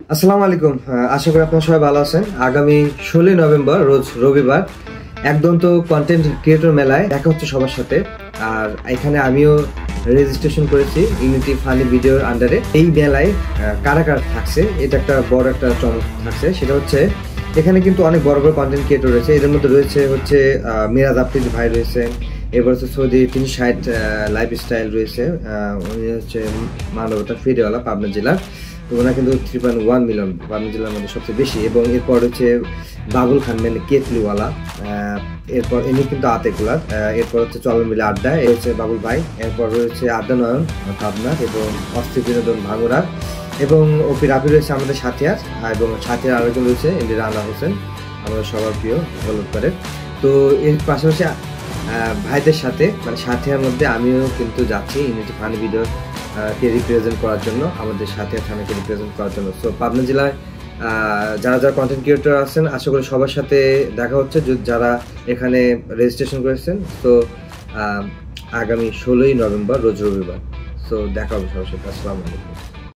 আসসালামু আলাইকুম। আশা করি আপনারা সবাই ভালো আছেন। আগামী 16 নভেম্বর রোজ রবিবার একদন্ত কন্টেন্ট ক্রিয়েটর মেলায় দেখা হচ্ছে সবার সাথে। আর এখানে আমিও রেজিস্ট্রেশন করেছি ইউনিটি ফানি ভিডিওর আন্ডারে। এই মেলায় কারা কারা থাকছে এটা একটা বড় একটা চমক থাকছে, সেটা হচ্ছে এখানে কিন্তু অনেক বড় বড় কন্টেন্ট ক্রিয়েটর রয়েছে। এদের মধ্যে রয়েছে মিরাজ আফরিদ ভাই রয়েছেন, এবার হচ্ছে সৌদি 360 লাইফস্টাইল রয়েছে, উনি হচ্ছে মানবতা ফিরেওয়ালা পাবনা জেলার। তো ওনার কিন্তু 3.1 মিলিয়ন পাবনা জেলার মধ্যে সবচেয়ে বেশি। এবং এরপর হচ্ছে বাবুল খান মানে কেতলিওয়ালা, এরপর ইনি কিন্তু আতেকুলার, এরপর হচ্ছে চলন মিলে আড্ডা, এ হচ্ছে বাবুল ভাই, এরপর রয়েছে আড্ডা নয়ন পাবনার, এবং অস্থির বিনোদন ভাঙুরার, এবং ওপি রাফি রয়েছে আমাদের সাথিয়ার, এবং সাথিয়ার আরেকজন রয়েছে এমডি রানা হোসেন, আমাদের সবার প্রিয় হলুদপাড়ের। তো এর পাশাপাশি ভাইদের সাথে মানে সাথিয়ার মধ্যে আমিও কিন্তু যাচ্ছি ইউনিটি ফানি ভিডিও কে রিপ্রেজেন্ট করার জন্য, আমাদের সাথিয়া থানাকে রিপ্রেজেন্ট করার জন্য। সো পাবনা জেলায় যারা যারা কন্টেন্ট ক্রিয়েটর আছেন আশা করি সবার সাথে দেখা হচ্ছে যারা এখানে রেজিস্ট্রেশন করেছেন। তো আগামী 16ই নভেম্বর রোজ রবিবার। সো দেখা হবে সবার সাথে। আসসালামু আলাইকুম।